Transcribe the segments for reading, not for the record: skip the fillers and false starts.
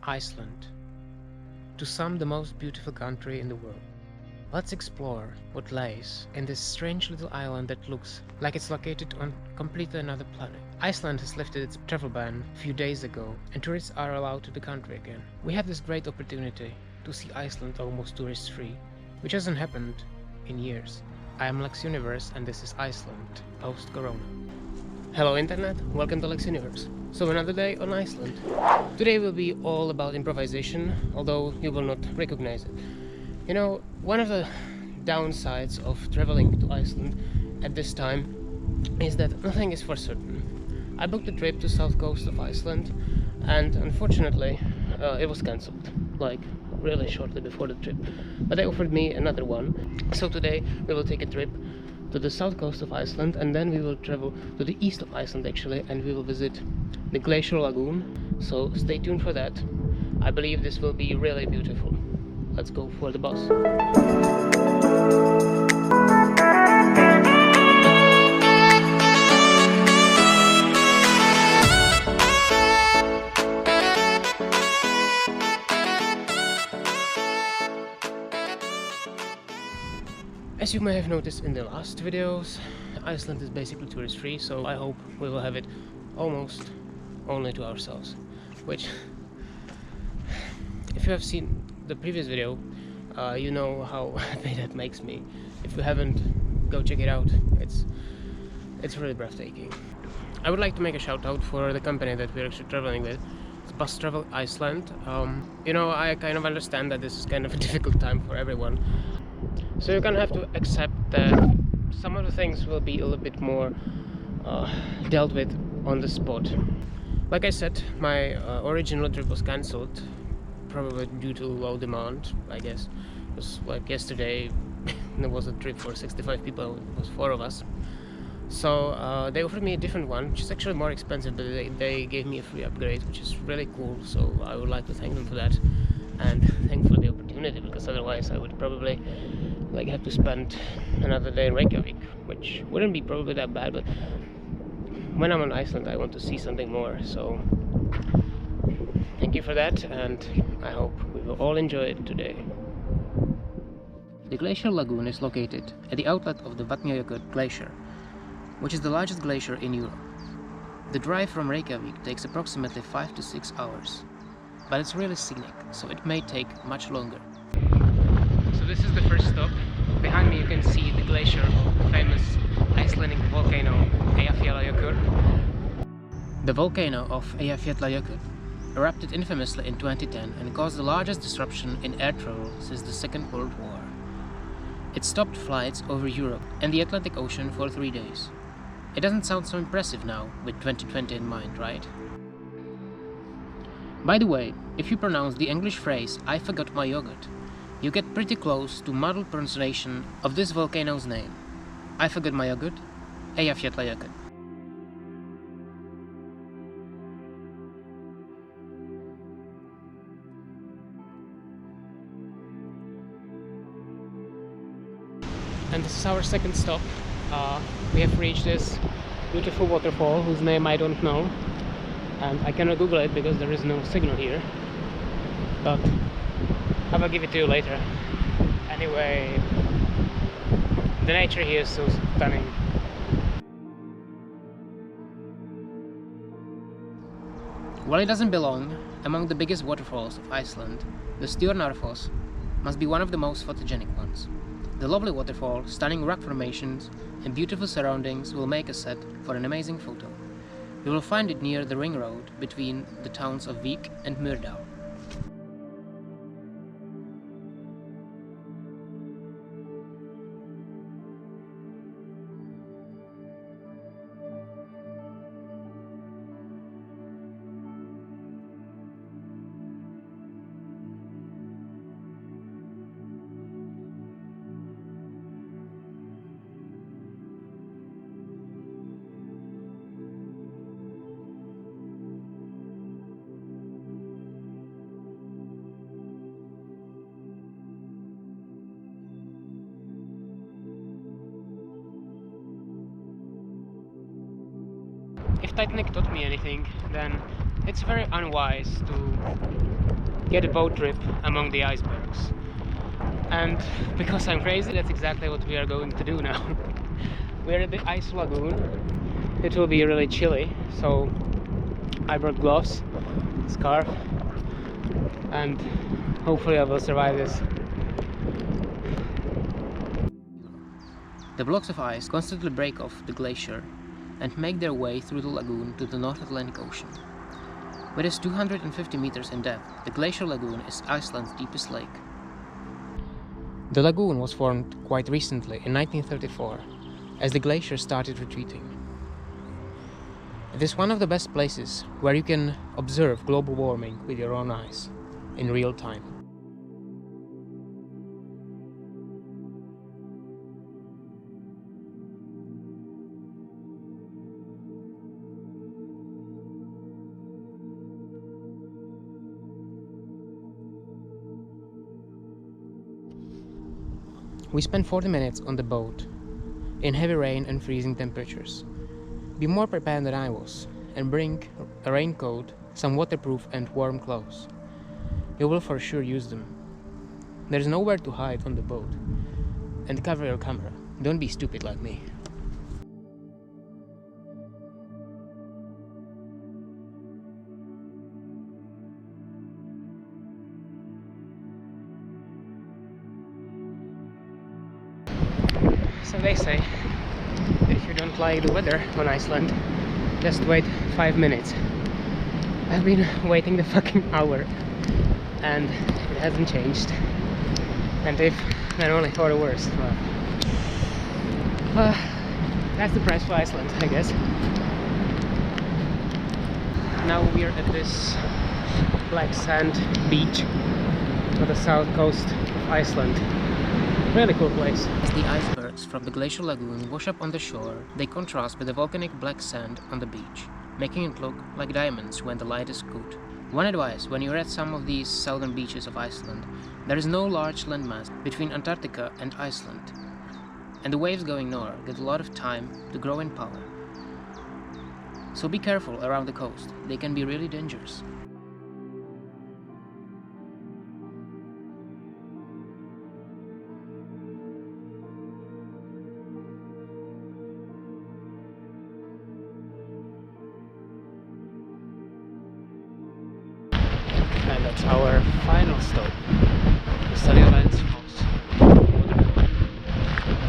Iceland. To some, the most beautiful country in the world. Let's explore what lies in this strange little island that looks like it's located on completely another planet. Iceland has lifted its travel ban a few days ago, and tourists are allowed to the country again. We have this great opportunity to see Iceland almost tourist-free, which hasn't happened in years. I am Lex Universe, and this is Iceland, post-corona. Hello Internet, welcome to Lex Universe. So another day on Iceland. Today will be all about improvisation, although you will not recognize it. You know, one of the downsides of traveling to Iceland at this time is that nothing is for certain. I booked a trip to south coast of Iceland, and unfortunately it was cancelled, like really shortly before the trip. But they offered me another one. So today we will take a trip to the south coast of Iceland, and then we will travel to the east of Iceland actually, and we will visit the Glacier Lagoon. So stay tuned for that. I believe this will be really beautiful. Let's go for the bus. As you may have noticed in the last videos, Iceland is basically tourist free, so I hope we will have it almost only to ourselves. Which, if you have seen the previous video, you know how happy that makes me. If you haven't, go check it out. It's really breathtaking. I would like to make a shout out for the company that we're actually traveling with. It's Bus Travel Iceland. You know, I kind of understand that this is kind of a difficult time for everyone. So you're gonna have to accept that some of the things will be a little bit more dealt with on the spot. Like I said, my original trip was cancelled, probably due to low demand, I guess. It was like yesterday, there was a trip for 65 people, it was 4 of us. So they offered me a different one, which is actually more expensive, but they gave me a free upgrade, which is really cool, so I would like to thank them for that. And thank for the opportunity, because otherwise I would probably have to spend another day in Reykjavik, which wouldn't be probably that bad, but when I'm on Iceland I want to see something more, so thank you for that, and I hope we will all enjoy it today. The Glacier Lagoon is located at the outlet of the Eyjafjallajökull glacier, which is the largest glacier in Europe. The drive from Reykjavik takes approximately 5 to 6 hours, but it's really scenic, so it may take much longer. So this is the first stop. Behind me you can see the glacier of the famous Icelandic volcano Eyjafjallajökull. The volcano of Eyjafjallajökull erupted infamously in 2010 and caused the largest disruption in air travel since the Second World War. It stopped flights over Europe and the Atlantic Ocean for 3 days. It doesn't sound so impressive now with 2020 in mind, right? By the way, if you pronounce the English phrase "I forgot my yogurt," you get pretty close to muddled pronunciation of this volcano's name. I forgot my yogurt, Eyjafjallajökull. And this is our second stop. We have reached this beautiful waterfall whose name I don't know, and I cannot Google it because there is no signal here, but I will give it to you later. Anyway, the nature here is so stunning. While it doesn't belong among the biggest waterfalls of Iceland, the Stjörnarfoss must be one of the most photogenic ones. The lovely waterfall, stunning rock formations, and beautiful surroundings will make a set for an amazing photo. You will find it near the ring road between the towns of Vik and Myrdal. If Titanic taught me anything, then it's very unwise to get a boat trip among the icebergs. And because I'm crazy, that's exactly what we are going to do now. We're at the Glacier Lagoon. It will be really chilly, so I brought gloves, scarf, and hopefully I will survive this. The blocks of ice constantly break off the glacier and make their way through the lagoon to the North Atlantic Ocean. With its 250 meters in depth, the Glacier Lagoon is Iceland's deepest lake. The lagoon was formed quite recently in 1934, as the glacier started retreating. It is one of the best places where you can observe global warming with your own eyes, in real time. We spent 40 minutes on the boat, in heavy rain and freezing temperatures. Be more prepared than I was, and bring a raincoat, some waterproof and warm clothes. You will for sure use them. There is nowhere to hide on the boat, and cover your camera. Don't be stupid like me. So they say that if you don't like the weather on Iceland, just wait 5 minutes. I've been waiting the fucking hour and it hasn't changed. And if then only for the worst. Well, that's the price for Iceland, I guess. Now we're at this black sand beach on the south coast of Iceland. Really cool place. As the icebergs from the Glacier Lagoon wash up on the shore, they contrast with the volcanic black sand on the beach, making it look like diamonds when the light is good. One advice: when you're at some of these southern beaches of Iceland, there is no large landmass between Antarctica and Iceland, and the waves going north get a lot of time to grow in power. So be careful around the coast, they can be really dangerous. And that's our final stop, the study of waterfalls.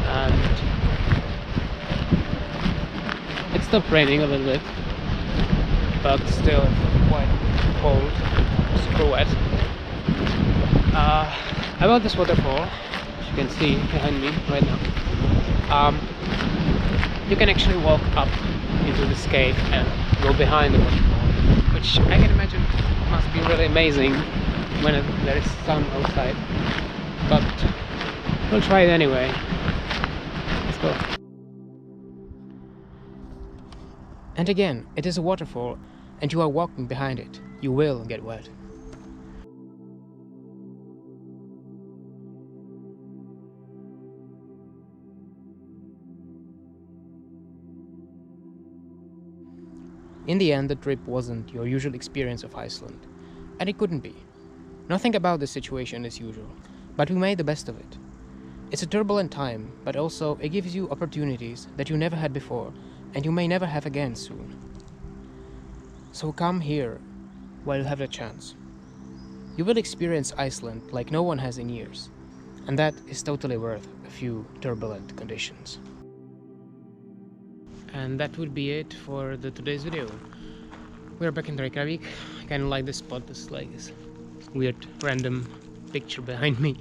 And it stopped raining a little bit, but still quite cold, super wet. About this waterfall, as you can see behind me right now, you can actually walk up into this cave and go behind the waterfall, which I can imagine must be really amazing when there is sun outside, but we'll try it anyway. Let's go. And again, it is a waterfall and you are walking behind it. You will get wet. In the end, the trip wasn't your usual experience of Iceland, and it couldn't be. Nothing about the situation is usual, but we made the best of it. It's a turbulent time, but also it gives you opportunities that you never had before, and you may never have again soon. So come here while you have the chance. You will experience Iceland like no one has in years, and that is totally worth a few turbulent conditions. And that would be it for today's video. We're back in Reykjavik. I kind of like this spot. This like this weird random picture behind me.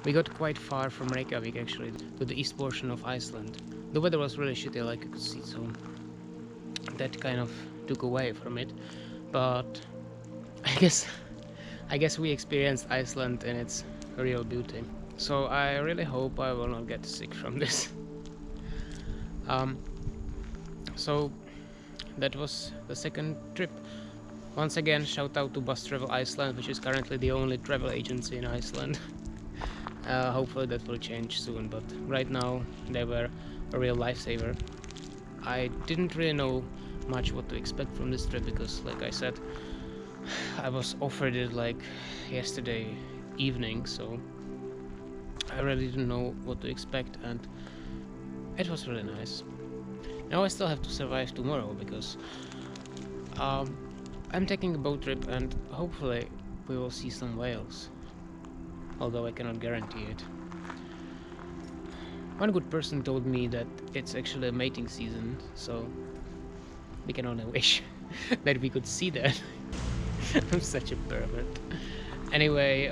We got quite far from Reykjavik actually to the east portion of Iceland. The weather was really shitty, like you could see, so that kind of took away from it. But I guess we experienced Iceland in its real beauty. So I really hope I will not get sick from this. So that was the second trip. Once again, shout out to Bus Travel Iceland, which is currently the only travel agency in Iceland. Hopefully that will change soon, but right now they were a real lifesaver. I didn't really know much what to expect from this trip because, like I said, I was offered it like yesterday evening, so I really didn't know what to expect, and it was really nice. Now I still have to survive tomorrow because I'm taking a boat trip and hopefully we will see some whales, although I cannot guarantee it. One good person told me that it's actually a mating season, so we can only wish that we could see that. I'm such a pervert. Anyway,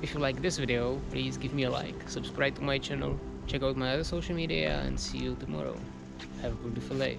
if you like this video, please give me a like, subscribe to my channel, check out my other social media, and see you tomorrow. Have a beautiful day.